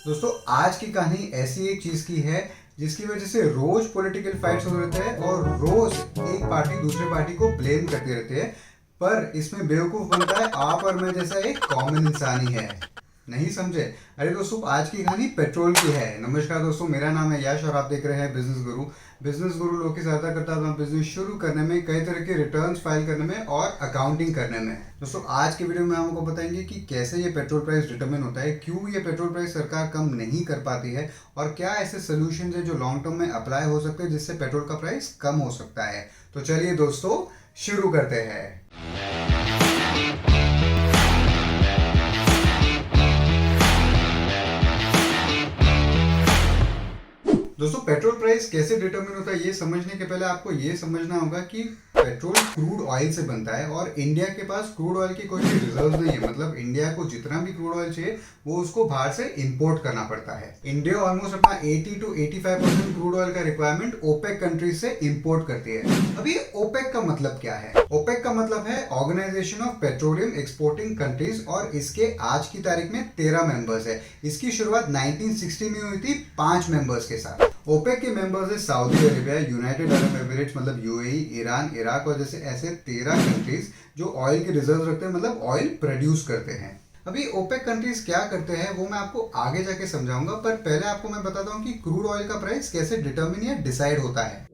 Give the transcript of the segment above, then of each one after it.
दोस्तों आज की कहानी ऐसी एक चीज की है जिसकी वजह से रोज पॉलिटिकल फाइट्स हो रहते हैं और रोज एक पार्टी दूसरे पार्टी को ब्लेम करती रहती है। पर इसमें बेवकूफ बनता है आप और मैं जैसा एक कॉमन इंसान ही है। नहीं समझे? अरे दोस्तों आज की कहानी पेट्रोल की है। नमस्कार दोस्तों, मेरा नाम है यश और आप देख रहे हैं बिजनेस गुरु। बिजनेस गुरु लोगों की सहायता करता है अपना बिजनेस शुरू करने में, कई तरह के रिटर्न्स फाइल करने में और अकाउंटिंग करने में। दोस्तों आज के वीडियो में हम आपको बताएंगे कि कैसे ये पेट्रोल प्राइस डिटरमिन होता है, क्यों ये पेट्रोल प्राइस सरकार कम नहीं कर पाती है और क्या ऐसे सोल्यूशन है जो लॉन्ग टर्म में अप्लाई हो सकते हैं जिससे पेट्रोल का प्राइस कम हो सकता है। तो चलिए दोस्तों शुरू करते हैं। दोस्तों पेट्रोल प्राइस कैसे डिटरमिन होता है ये समझने के पहले आपको ये समझना होगा कि पेट्रोल क्रूड ऑयल से बनता है और इंडिया के पास क्रूड ऑयल की कोई रिजर्व नहीं है। मतलब इंडिया को जितना भी क्रूड ऑयल चाहिए वो उसको बाहर से इंपोर्ट करना पड़ता है। इंडिया ऑलमोस्ट अपना 80 to 85% क्रूड ऑयल का रिक्वायरमेंट ओपेक कंट्रीज से इंपोर्ट करती है। अभी ओपेक का मतलब क्या है? ओपेक का मतलब है organization of petroleum exporting countries और इसके आज की तारीख में 13 मेंबर्स है। इसकी शुरुआत 1960 में हुई थी 5 मेंबर्स के साथ। ओपेक के मेंबर्स है Saudi Arabia, United Arab Emirates मतलब यूएई, ईरान, इराक और जैसे ऐसे 13 कंट्रीज जो ऑयल के रिजर्व रखते हैं, मतलब ऑयल प्रोड्यूस करते हैं। अभी ओपेक कंट्रीज क्या करते हैं वो मैं आपको आगे जाके समझाऊंगा, पर पहले आपको मैं बताता हूँ कि क्रूड ऑयल का प्राइस कैसे डिटरमिन या डिसाइड होता है।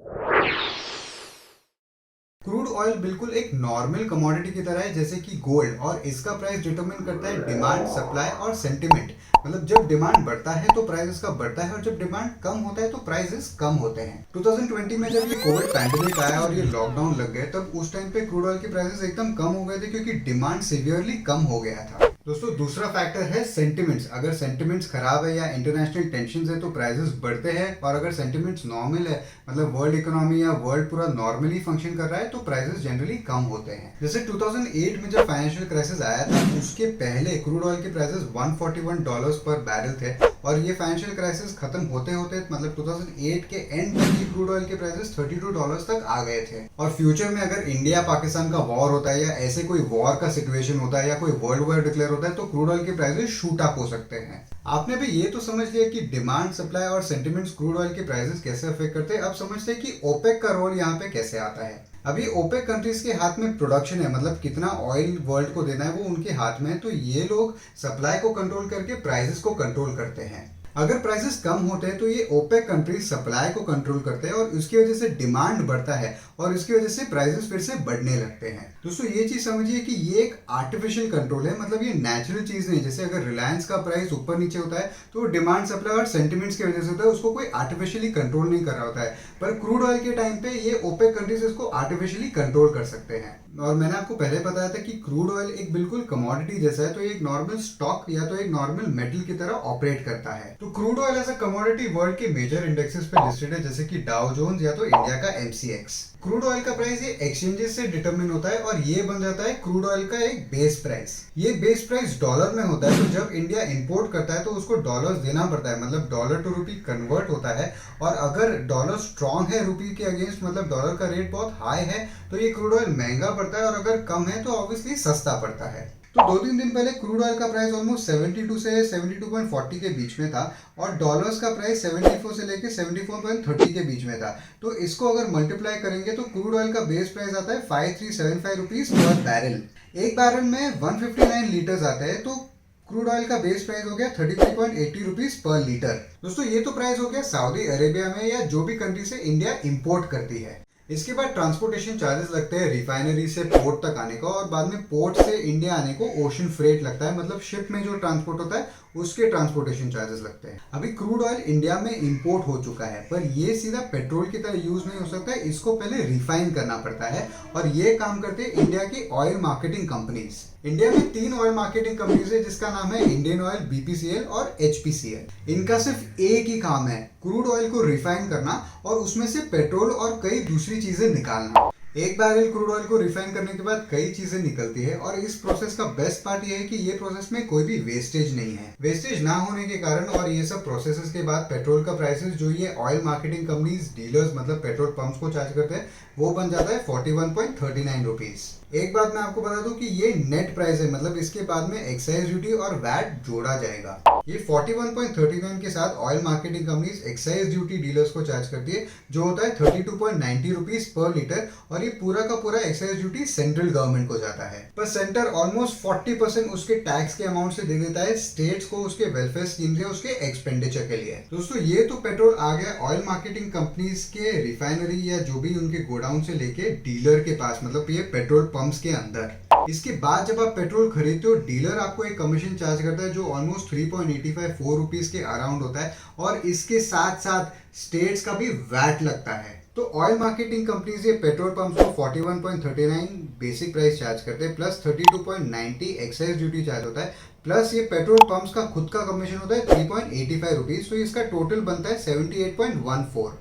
क्रूड ऑयल बिल्कुल एक नॉर्मल कमोडिटी की तरह है जैसे कि गोल्ड, और इसका प्राइस डिटरमिन करता है डिमांड, सप्लाई और सेंटिमेंट। मतलब जब डिमांड बढ़ता है तो प्राइस इसका बढ़ता है और जब डिमांड कम होता है तो प्राइसेस कम होते हैं। 2020 में जब ये कोविड पैंडेमिक आया और ये लॉकडाउन लग गए तब उस टाइम पे क्रूड ऑयल के प्राइसेस एकदम कम हो गए थे क्योंकि डिमांड सीवियरली कम हो गया था। दोस्तों दूसरा फैक्टर है सेंटिमेंट्स। अगर सेंटिमेंट्स खराब है या इंटरनेशनल टेंशन है तो प्राइसेस बढ़ते हैं, और अगर सेंटिमेंट्स नॉर्मल है मतलब वर्ल्ड इकोनॉमी या वर्ल्ड पूरा नॉर्मली फंक्शन कर रहा है तो प्राइसेस जनरली कम होते हैं। जैसे 2008 में जब फाइनेंशियल क्राइसिस आया था उसके पहले क्रूड ऑयल के प्राइसेस $141 पर बैरल थे, और ये फाइनेंशियल क्राइसिस खत्म होते होते मतलब 2008 के एंड तक ये क्रूड ऑयल के प्राइसेस $32 तक आ गए थे। और फ्यूचर में अगर इंडिया पाकिस्तान का वॉर होता है या ऐसे कोई वॉर का सिचुएशन होता है या कोई वर्ल्ड वॉर डिक्लेयर होता है तो क्रूड ऑयल के प्राइसेस शूट अप हो सकते हैं। आपने भी ये तो समझ लिया कि डिमांड, सप्लाई और सेंटिमेंट्स क्रूड ऑयल के प्राइसेस कैसे अफेक्ट करते हैं। अब समझते हैं कि ओपेक का रोल यहाँ पे कैसे आता है। अभी ओपेक कंट्रीज के हाथ में प्रोडक्शन है, मतलब कितना ऑयल वर्ल्ड को देना है वो उनके हाथ में है, तो ये लोग सप्लाई को कंट्रोल करके प्राइसेस को कंट्रोल करते हैं। अगर प्राइसेस कम होते हैं तो ये ओपेक कंट्रीज सप्लाई को कंट्रोल करते हैं और उसकी वजह से डिमांड बढ़ता है और इसकी वजह से प्राइसेस फिर से बढ़ने लगते हैं। दोस्तों ये चीज समझिए कि ये एक आर्टिफिशियल कंट्रोल है, मतलब ये नेचुरल चीज नहीं। जैसे अगर रिलायंस का प्राइस ऊपर नीचे होता है तो डिमांड, सप्लाई और सेंटिमेंट्स की वजह से होता है, उसको कोई आर्टिफिशियली कंट्रोल नहीं कर रहा होता है। पर क्रूड ऑयल के टाइम पे ये ओपेक कंट्रीज इसको आर्टिफिशियली कंट्रोल कर सकते हैं। और मैंने आपको पहले बताया था कि क्रूड ऑयल एक बिल्कुल कमोडिटी जैसा है, तो ये एक नॉर्मल स्टॉक या तो एक नॉर्मल मेटल की तरह ऑपरेट करता है। तो crude oil as a commodity world के मेजर इंडेक्सेस पे लिस्टेड है जैसे कि डाउ जोन्स या तो इंडिया का MCX। क्रूड ऑयल का प्राइस ये एक्सचेंजेस से डिटरमिन होता है और ये बन जाता है क्रूड ऑयल का एक बेस प्राइस। ये बेस प्राइस डॉलर में होता है, तो जब इंडिया इंपोर्ट करता है तो उसको डॉलर्स देना पड़ता है, मतलब डॉलर टू रुपी कन्वर्ट होता है। और अगर डॉलर स्ट्रांग है रुपी के अगेंस्ट, मतलब डॉलर का रेट बहुत हाई है, तो ये क्रूड ऑयल महंगा पड़ता है, और अगर कम है तो ऑब्वियसली सस्ता पड़ता है। तो 2-3 दिन पहले क्रूड ऑयल का प्राइस ऑलमोस्ट 72 से 72.40 के बीच में था और डॉलर्स का प्राइस 74 से लेके 74.30 के बीच में था। तो इसको अगर मल्टीप्लाई करेंगे तो क्रूड ऑयल का बेस प्राइस आता है 5375 रुपीज पर बैरल। एक बैरल में 159 लीटर्स आते हैं, तो क्रूड ऑयल का बेस प्राइस हो गया 33.80 रुपीज पर लीटर। दोस्तों ये तो प्राइस हो गया सऊदी अरेबिया में या जो भी कंट्री से इंडिया इंपोर्ट करती है। इसके बाद ट्रांसपोर्टेशन चार्जेस लगते हैं रिफाइनरी से पोर्ट तक आने का, और बाद में पोर्ट से इंडिया आने को ओशन फ्रेट लगता है, मतलब शिप में जो ट्रांसपोर्ट होता है उसके ट्रांसपोर्टेशन चार्जेस लगते हैं। अभी क्रूड ऑयल इंडिया में इंपोर्ट हो चुका है, पर ये सीधा पेट्रोल की तरह यूज नहीं हो सकता है, इसको पहले रिफाइन करना पड़ता है, और ये काम करते हैं इंडिया की ऑयल मार्केटिंग कंपनीज। इंडिया में 3 ऑयल मार्केटिंग कंपनीज है जिसका नाम है इंडियन ऑयल, BPCL और HPCL। इनका सिर्फ एक ही काम है क्रूड ऑयल को रिफाइन करना और उसमें से पेट्रोल और कई दूसरी चीजें निकालना। एक बैरल क्रूड ऑयल को रिफाइन करने के बाद कई चीजें निकलती है, और इस प्रोसेस का बेस्ट पार्ट ये है कि ये प्रोसेस में कोई भी वेस्टेज नहीं है। वेस्टेज ना होने के कारण और ये सब प्रोसेसेस के बाद पेट्रोल का प्राइसेस जो ये ऑयल मार्केटिंग कंपनीज, डीलर्स मतलब पेट्रोल पंप्स को चार्ज करते हैं, वो बन जाता है 41.39 रुपीज। एक बात मैं आपको बता दूं कि ये नेट प्राइस है, मतलब इसके बाद में एक्साइज ड्यूटी और वैट जोड़ा जाएगा। ये 41.39 के साथ oil marketing companies excise duty dealers को चार्ज करती है, जो होता है 32.90 रुपीज पर लीटर, और ये पूरा का पूरा एक्साइज ड्यूटी सेंट्रल गवर्नमेंट को जाता है। पर सेंटर ऑलमोस्ट 40% उसके टैक्स के अमाउंट से दे देता है स्टेट्स को उसके वेलफेयर स्कीम या उसके एक्सपेंडिचर के लिए। दोस्तों ये तो पेट्रोल आ गया ऑयल मार्केटिंग कंपनीज के रिफाइनरी या जो भी उनके गोडाउन से लेके डीलर के पास, मतलब ये पेट्रोल पंप्स के अंदर। इसके बाद जब आप पेट्रोल खरीदते हो, डीलर आपको एक कमीशन चार्ज करता है जो ऑलमोस्ट 3.85 रुपीज के अराउंड होता है, और इसके साथ साथ स्टेट्स का भी वैट लगता है। तो ऑयल मार्केटिंग कंपनीज ये पेट्रोल पंप्स को 41.39 बेसिक प्राइस चार्ज करते हैं, प्लस 32.90 एक्साइज ड्यूटी चार्ज होता है, प्लस ये पेट्रोल पंप्स का खुद का कमीशन होता है 3.85 रुपीज। तो इसका टोटल बनता है 78.14।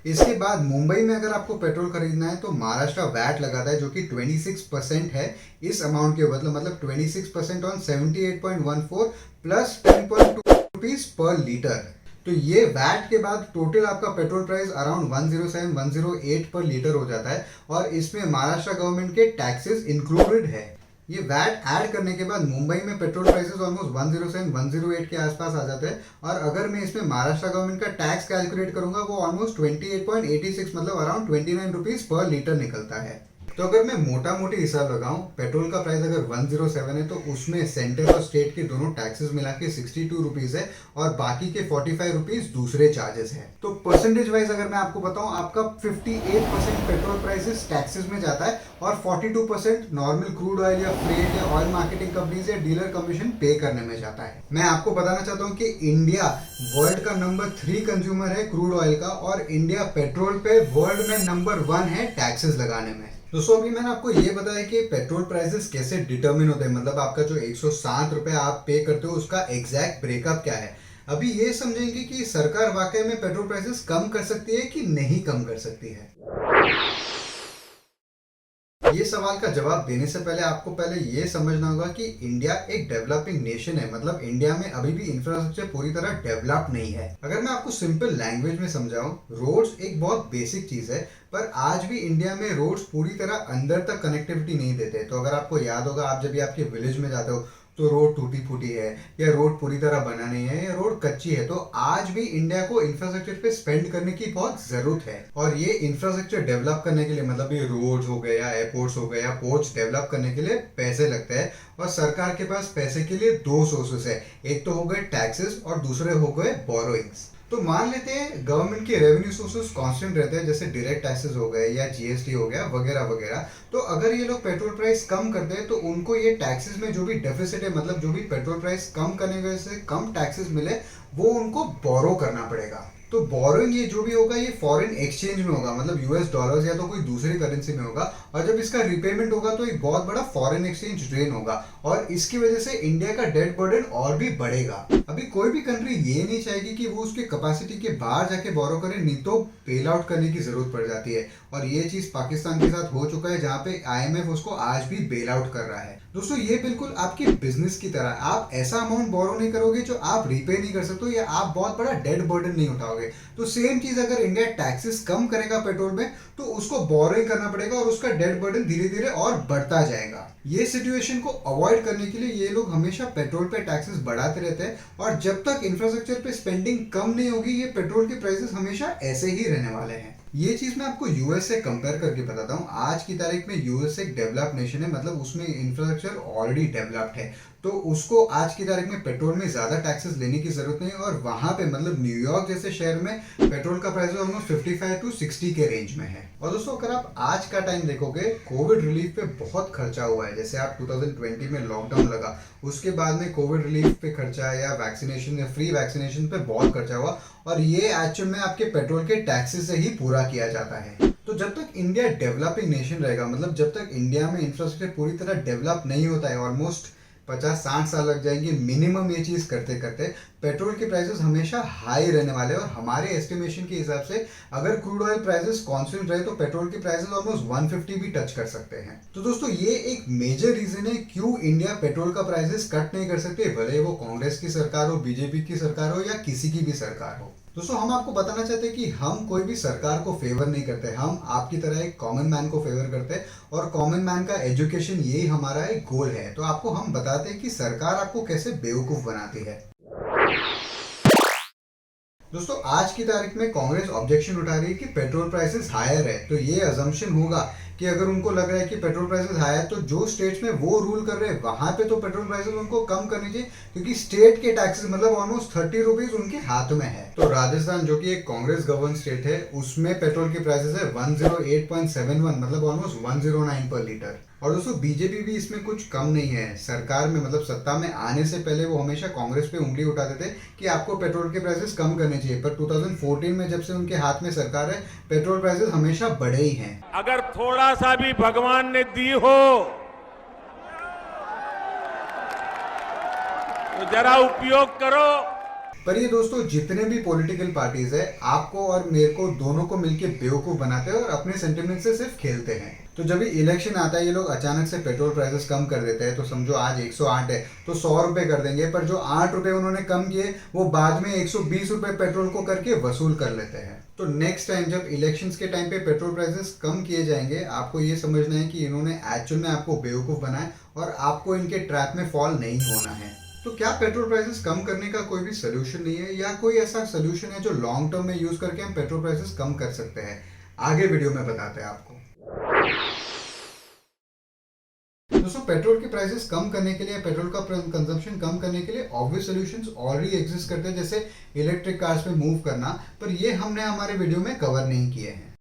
इसके बाद मुंबई में अगर आपको पेट्रोल खरीदना है तो महाराष्ट्र वैट लगाता है, जो कि 26% है इस अमाउंट के बदले, मतलब 26% on 78.14 plus 10.2 rupees per litre. तो ये वैट के बाद टोटल आपका पेट्रोल प्राइस अराउंड 107-108 पर लीटर हो जाता है, और इसमें महाराष्ट्र गवर्नमेंट के टैक्सेस इंक्लूडेड है। ये वैट ऐड करने के बाद मुंबई में पेट्रोल प्राइसेस ऑलमोस्ट 107-108 के आसपास आ जाते हैं, और अगर मैं इसमें महाराष्ट्र गवर्नमेंट का टैक्स कैलकुलेट करूंगा वो ऑलमोस्ट 28.86, मतलब अराउंड 29 रुपीज पर लीटर निकलता है। तो अगर मैं मोटा मोटी हिसाब लगाऊं, पेट्रोल का प्राइस अगर 107 है तो उसमें सेंटर और स्टेट के दोनों टैक्सेस मिला के 62 रुपीज है, और बाकी के 45 रुपीज दूसरे चार्जेस है। तो परसेंटेज वाइज अगर मैं आपको बताऊं, आपका 58% पेट्रोल प्राइसेस टैक्सेस में जाता है, और 42% नॉर्मल क्रूड ऑयल या फ्रेट या ऑयल मार्केटिंग कंपनीज या डीलर कमीशन पे करने में जाता है। मैं आपको बताना चाहता हूँ कि इंडिया वर्ल्ड का नंबर 3 कंज्यूमर है क्रूड ऑयल का, और इंडिया पेट्रोल पे वर्ल्ड में नंबर 1 है टैक्सेस लगाने में। दोस्तों अभी मैंने आपको ये बताया कि पेट्रोल प्राइसेस कैसे डिटरमिन होते हैं, मतलब आपका जो 107 रुपए आप पे करते हो उसका एग्जैक्ट ब्रेकअप क्या है। अभी ये समझेंगे कि सरकार वाकई में पेट्रोल प्राइसेस कम कर सकती है कि नहीं कम कर सकती है। ये सवाल का जवाब देने से पहले आपको पहले ये समझना होगा कि इंडिया एक डेवलपिंग नेशन है, मतलब इंडिया में अभी भी इंफ्रास्ट्रक्चर पूरी तरह डेवलप नहीं है। अगर मैं आपको सिंपल लैंग्वेज में समझाऊं, रोड्स एक बहुत बेसिक चीज है, पर आज भी इंडिया में रोड्स पूरी तरह अंदर तक कनेक्टिविटी नहीं देते। तो अगर आपको याद होगा, आप जब भी आपके विलेज में जाते हो तो रोड टूटी फूटी है, या रोड पूरी तरह बना नहीं है, या रोड कच्ची है। तो आज भी इंडिया को इंफ्रास्ट्रक्चर पे स्पेंड करने की बहुत जरूरत है, और ये इंफ्रास्ट्रक्चर डेवलप करने के लिए, मतलब ये रोड्स हो गए या एयरपोर्ट्स हो गए या पोर्ट्स डेवलप करने के लिए पैसे लगते हैं, और सरकार के पास पैसे के लिए 2 सोर्सेस है। एक तो हो गए टैक्सेस और दूसरे हो गए बोरोइंग्स। तो मान लेते हैं गवर्नमेंट के रेवेन्यू सोर्सेस कांस्टेंट रहते हैं, जैसे डायरेक्ट टैक्सेस हो गए या जीएसटी हो गया वगैरह वगैरह। तो अगर ये लोग पेट्रोल प्राइस कम करते हैं तो उनको ये टैक्सेस में जो भी डेफिसिट है, मतलब जो भी पेट्रोल प्राइस कम करने की वजह से कम टैक्सेस मिले, वो उनको बोरो करना पड़ेगा। तो बोरोइंग ये जो भी होगा ये फॉरेन एक्सचेंज में होगा, मतलब यूएस डॉलर्स या तो कोई दूसरी करेंसी में होगा, और जब इसका रिपेमेंट होगा तो एक बहुत बड़ा फॉरेन एक्सचेंज ड्रेन होगा, और इसकी वजह से इंडिया का डेट बर्डन और भी बढ़ेगा। अभी कोई भी कंट्री ये नहीं चाहेगी कि वो उसके कैपेसिटी के बाहर जाके बोरो करे, नहीं तो बेल आउट करने की जरूरत पड़ जाती है, और ये चीज पाकिस्तान के साथ हो चुका है, जहाँ पे आईएमएफ उसको आज भी बेल आउट कर रहा है। दोस्तों ये बिल्कुल आपके बिजनेस की तरह, आप ऐसा अमाउंट बोरो नहीं करोगे जो आप रीपे नहीं कर सकते, या आप बहुत बड़ा डेट बर्डन नहीं उठाओगे। तो सेम चीज अगर इंडिया टैक्सेस कम करेगा पेट्रोल में, तो उसको बोरोइंग करना पड़ेगा, और उसका डेट बर्डन धीरे धीरे और बढ़ता जाएगा। ये सिचुएशन को अवॉइड करने के लिए ये लोग हमेशा पेट्रोल पे टैक्सेस बढ़ाते रहते हैं, और जब तक इंफ्रास्ट्रक्चर पे स्पेंडिंग कम नहीं होगी, ये पेट्रोल के प्राइसेस हमेशा ऐसे ही रहने वाले हैं। ये चीज मैं आपको यूएस से कंपेयर करके बताता हूँ। आज की तारीख में यूएस एक डेवलप नेशन है, मतलब उसमें इंफ्रास्ट्रक्चर ऑलरेडी डेवलप्ड है, तो उसको आज की तारीख में पेट्रोल में ज्यादा टैक्सेस लेने की जरूरत नहीं है। और वहां पे मतलब न्यूयॉर्क जैसे शहर में पेट्रोल का प्राइस ऑलमोस्ट 55 से 60 के रेंज में है। और दोस्तों अगर आप आज का टाइम देखोगे, कोविड रिलीफ पे बहुत खर्चा हुआ है। जैसे आप 2020 में लॉकडाउन लगा, उसके बाद में कोविड रिलीफ पे खर्चा या वैक्सीनेशन या फ्री वैक्सीनेशन पे बहुत खर्चा हुआ, और ये एक्चुअल में आपके पेट्रोल के टैक्सेस से ही पूरा किया जाता है। तो जब तक इंडिया डेवलपिंग नेशन रहेगा, मतलब जब तक इंडिया में इंफ्रास्ट्रक्चर पूरी तरह डेवलप नहीं होता है, ऑलमोस्ट 50-60 साल लग जाएंगे मिनिमम ये चीज करते करते, पेट्रोल के प्राइसेस हमेशा हाई रहने वाले हैं। और हमारे एस्टिमेशन के हिसाब से अगर क्रूड ऑयल प्राइसेस कांस्टेंट रहे तो पेट्रोल के प्राइसेस ऑलमोस्ट 150 भी टच कर सकते हैं। तो दोस्तों ये एक मेजर रीजन है क्यों इंडिया पेट्रोल का प्राइसेस कट नहीं कर सकते, भले वो कांग्रेस की सरकार हो, बीजेपी की सरकार हो या किसी की भी सरकार हो। दोस्तों हम आपको बताना चाहते हैं कि हम कोई भी सरकार को फेवर नहीं करते, हम आपकी तरह एक कॉमन मैन को फेवर करते हैं और कॉमन मैन का एजुकेशन यही हमारा एक गोल है। तो आपको हम बताते हैं कि सरकार आपको कैसे बेवकूफ बनाती है। दोस्तों आज की तारीख में कांग्रेस ऑब्जेक्शन उठा रही है कि पेट्रोल प्राइसेस हायर है। तो ये अजम्पशन होगा कि अगर उनको लग रहा है कि पेट्रोल प्राइसेस हाई है तो जो स्टेट्स में वो रूल कर रहे हैं वहां पे तो पेट्रोल प्राइसेस उनको कम करनी चाहिए, क्योंकि स्टेट के टैक्सेस मतलब ऑलमोस्ट 30 रुपीज उनके हाथ में है। तो राजस्थान जो कि एक कांग्रेस गवर्न स्टेट है उसमें पेट्रोल की प्राइसेस है 108.71 मतलब ऑलमोस्ट 109 पर लीटर। और दोस्तों बीजेपी भी इसमें कुछ कम नहीं है। सरकार में मतलब सत्ता में आने से पहले वो हमेशा कांग्रेस पे उंगली उठाते थे कि आपको पेट्रोल के प्राइसेस कम करने चाहिए, पर 2014 में जब से उनके हाथ में सरकार है पेट्रोल प्राइसेस हमेशा बढ़े ही हैं। अगर थोड़ा सा भी भगवान ने दी हो तो जरा उपयोग करो। पर ये दोस्तों जितने भी पॉलिटिकल पार्टीज है आपको और मेरे को दोनों को मिलके बेवकूफ बनाते हैं और अपने सेंटिमेंट से सिर्फ खेलते हैं। तो जब भी इलेक्शन आता है ये लोग अचानक से पेट्रोल प्राइसेस कम कर देते हैं। तो समझो आज 108 है तो 100 रुपए कर देंगे, पर जो 8 रुपए उन्होंने कम किए वो बाद में 120 रुपए पेट्रोल को करके वसूल कर लेते हैं। तो नेक्स्ट टाइम जब इलेक्शंस के टाइम पे पेट्रोल प्राइसेस कम किए जाएंगे आपको ये समझना है कि इन्होंने एक्चुअल में आपको बेवकूफ बनाया और आपको इनके ट्रैप में फॉल नहीं होना है। तो क्या पेट्रोल प्राइसेस कम करने का कोई भी सोल्यूशन नहीं है, या कोई ऐसा सोल्यूशन है जो लॉन्ग टर्म में यूज करके हम पेट्रोल प्राइसेस कम कर सकते हैं? आगे वीडियो में बताते हैं आपको। दोस्तों पेट्रोल की प्राइसेस कम करने के लिए, पेट्रोल का कंजम्पशन कम करने के लिए ऑब्वियस सॉल्यूशंस ऑलरेडी एग्जिस्ट करते हैं, जैसे इलेक्ट्रिक कार्स पे मूव करना, पर ये हमने हमारे वीडियो में कवर नहीं किए हैं।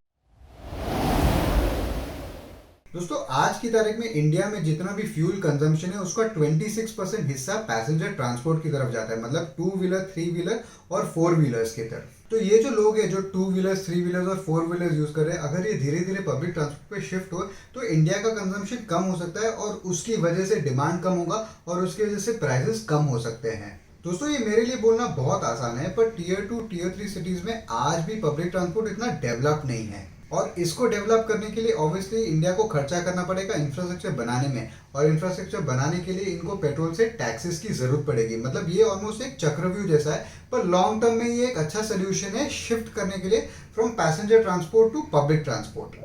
दोस्तों आज की तारीख में इंडिया में जितना भी फ्यूल कंजम्पशन है उसका 26% हिस्सा पैसेंजर ट्रांसपोर्ट की तरफ जाता है, मतलब 2 व्हीलर 3 व्हीलर और 4 व्हीलर्स की तरफ। तो ये जो लोग हैं जो 2 व्हीलर्स 3 व्हीलर्स और 4 व्हीलर्स यूज कर रहे हैं, अगर ये धीरे धीरे पब्लिक ट्रांसपोर्ट पे शिफ्ट हो तो इंडिया का कंजम्पशन कम हो सकता है और उसकी वजह से डिमांड कम होगा और उसकी वजह से प्राइसेस कम हो सकते हैं। दोस्तों ये मेरे लिए बोलना बहुत आसान है, पर टीयर 2 टीयर 3 सिटीज में आज भी पब्लिक ट्रांसपोर्ट इतना डेवलप नहीं है और इसको डेवलप करने के लिए ऑब्वियसली इंडिया को खर्चा करना पड़ेगा इंफ्रास्ट्रक्चर बनाने में, और इंफ्रास्ट्रक्चर बनाने के लिए इनको पेट्रोल से टैक्सेस की जरूरत पड़ेगी। मतलब ये ऑलमोस्ट एक चक्रव्यूह जैसा है, पर लॉन्ग टर्म में ये एक अच्छा सोल्यूशन है शिफ्ट करने के लिए from passenger transport to public transport.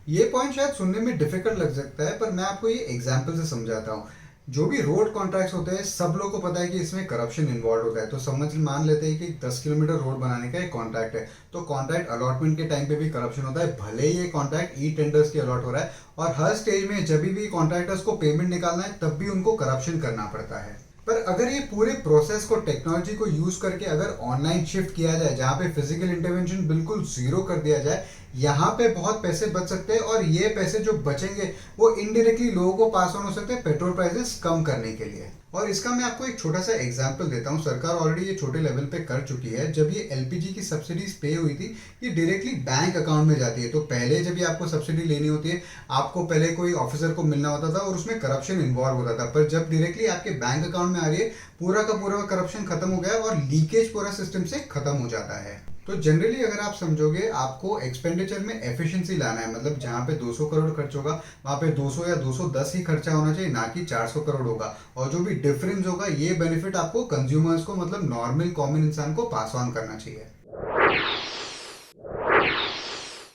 ये पॉइंट शायद सुनने में डिफिकल्ट लग सकता है, पर मैं आपको ये एग्जांपल से समझाता हूँ। जो भी रोड कॉन्ट्रैक्ट्स होते हैं सब लोगों को पता है कि इसमें करप्शन इन्वॉल्व होता है। तो समझ मान लेते हैं कि 10 किलोमीटर रोड बनाने का एक कॉन्ट्रैक्ट है, तो कॉन्ट्रैक्ट अलॉटमेंट के टाइम पे भी करप्शन होता है, भले ही ये कॉन्ट्रैक्ट ई टेंडर्स की अलॉट हो रहा है, और हर स्टेज में जब भी कॉन्ट्रैक्टर्स को पेमेंट निकालना है तब भी उनको करप्शन करना पड़ता है। पर अगर ये पूरे प्रोसेस को टेक्नोलॉजी को यूज करके अगर ऑनलाइन शिफ्ट किया जाए, जहाँ पे फिजिकल इंटरवेंशन बिल्कुल जीरो कर दिया जाए, यहाँ पे बहुत पैसे बच सकते हैं और ये पैसे जो बचेंगे वो इनडायरेक्टली लोगों को पास ऑन हो सकते हैं पेट्रोल प्राइसेस कम करने के लिए। और इसका मैं आपको एक छोटा सा एग्जांपल देता हूँ। सरकार ऑलरेडी ये छोटे लेवल पे कर चुकी है। जब ये एलपीजी की सब्सिडीज पे हुई थी ये डायरेक्टली बैंक अकाउंट में जाती है। तो पहले जब ये आपको सब्सिडी लेनी होती है आपको पहले कोई ऑफिसर को मिलना होता था और उसमें करप्शन इन्वॉल्व होता था, पर जब डायरेक्टली आपके बैंक अकाउंट में आ रही है पूरा का पूरा करप्शन खत्म हो गया और लीकेज पूरा सिस्टम से खत्म हो जाता है। तो जनरली अगर आप समझोगे आपको एक्सपेंडिचर में एफिशिएंसी लाना है, मतलब जहाँ पे 200 करोड़ खर्च होगा वहाँ पे 200 या 210 ही खर्चा होना चाहिए, ना कि 400 करोड़ होगा। और जो भी डिफरेंस होगा ये बेनिफिट आपको कंज्यूमर्स को, मतलब नॉर्मल कॉमन इंसान को पास ऑन करना चाहिए।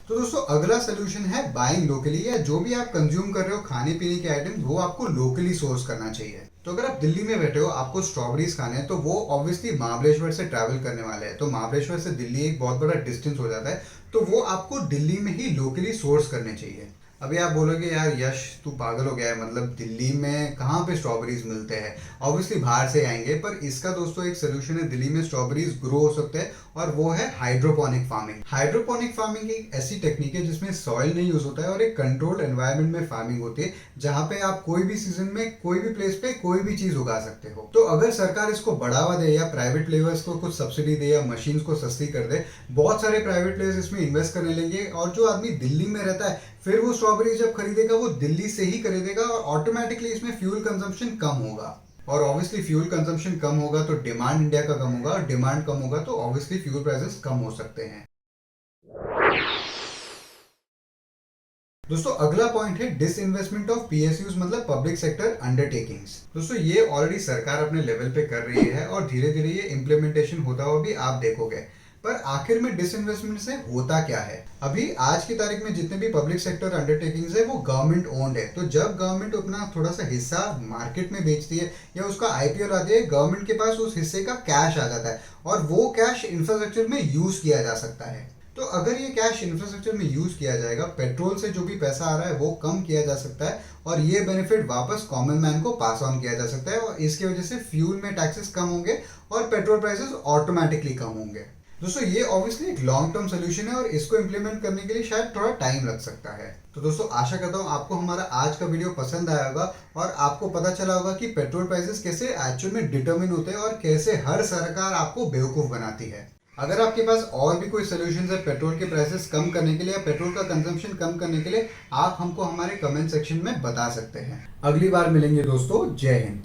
तो दोस्तों अगला सोल्यूशन है बाइंग लोकली, या जो भी आप कंज्यूम कर रहे हो खाने पीने के आइटम्स वो आपको लोकली सोर्स करना चाहिए। तो अगर आप दिल्ली में बैठे हो आपको स्ट्रॉबेरीज खाने हैं तो वो ऑब्वियसली महाबलेश्वर से ट्रैवल करने वाले हैं। तो महाबलेश्वर से दिल्ली एक बहुत बड़ा डिस्टेंस हो जाता है, तो वो आपको दिल्ली में ही लोकली सोर्स करने चाहिए। अभी आप बोलोगे यार यश तू पागल हो गया है, मतलब दिल्ली में कहाँ पे स्ट्रॉबेरीज मिलते हैं, ऑब्वियसली बाहर से आएंगे। पर इसका दोस्तों एक सोल्यूशन है, दिल्ली में स्ट्रॉबेरीज ग्रो हो सकते हैं और वो है हाइड्रोपोनिक फार्मिंग। हाइड्रोपोनिक फार्मिंग एक ऐसी टेक्निक है जिसमें सॉइल नहीं यूज होता है और एक कंट्रोल्ड एनवायरनमेंट में फार्मिंग होती है, जहाँ पे आप कोई भी सीजन में कोई भी प्लेस पे कोई भी चीज उगा सकते हो। तो अगर सरकार इसको बढ़ावा दे या प्राइवेट प्लेयर्स को कुछ सब्सिडी दे या मशीन को सस्ती कर दे, बहुत सारे प्राइवेट प्लेयर्स इसमें इन्वेस्ट करने लेंगे और जो आदमी दिल्ली में रहता है फिर वो स्ट्रॉबेरी जब खरीदेगा वो दिल्ली से ही खरीदेगा और ऑटोमेटिकली इसमें फ्यूल कंजम्पशन कम होगा। और ऑब्वियसली फ्यूल कंजम्पशन कम होगा तो डिमांड इंडिया का कम होगा, और डिमांड कम होगा तो ऑब्वियसली फ्यूल प्राइसेस कम हो सकते हैं। दोस्तों अगला पॉइंट है डिसइन्वेस्टमेंट ऑफ पीएसयूज मतलब पब्लिक सेक्टर अंडरटेकिंग्स। दोस्तों ये ऑलरेडी सरकार अपने लेवल पे कर रही है और धीरे धीरे ये इम्प्लीमेंटेशन होता हुआ भी आप देखोगे। पर आखिर में डिसइन्वेस्टमेंट से होता क्या है? अभी आज की तारीख में जितने भी पब्लिक सेक्टर अंडरटेकिंग्स है वो गवर्नमेंट ओन्ड है। तो जब गवर्नमेंट अपना थोड़ा सा हिस्सा मार्केट में बेचती है या उसका आईपीओ लाती है, गवर्नमेंट के पास उस हिस्से का कैश आ जाता है और वो कैश इंफ्रास्ट्रक्चर में यूज किया जा सकता है। तो अगर ये कैश इंफ्रास्ट्रक्चर में यूज किया जाएगा, पेट्रोल से जो भी पैसा आ रहा है वो कम किया जा सकता है और ये बेनिफिट वापस कॉमन मैन को पास ऑन किया जा सकता है और इसकी वजह से फ्यूल में टैक्सेस कम होंगे और पेट्रोल प्राइसेस ऑटोमेटिकली कम होंगे। दोस्तों ये ऑब्वियसली एक लॉन्ग टर्म सोल्यूशन है और इसको इम्प्लीमेंट करने के लिए शायद थोड़ा टाइम लग सकता है। तो दोस्तों आशा करता हूँ आपको हमारा आज का वीडियो पसंद आया होगा और आपको पता चला होगा कि पेट्रोल प्राइसेस कैसे एक्चुअल में डिटरमिन होते हैं और कैसे हर सरकार आपको बेवकूफ़ बनाती है। अगर आपके पास और भी कोई सोल्यूशन है पेट्रोल के प्राइसेस कम करने के लिए या पेट्रोल का कंजम्पशन कम करने के लिए, आप हमको हमारे कमेंट सेक्शन में बता सकते हैं। अगली बार मिलेंगे दोस्तों। जय हिंद।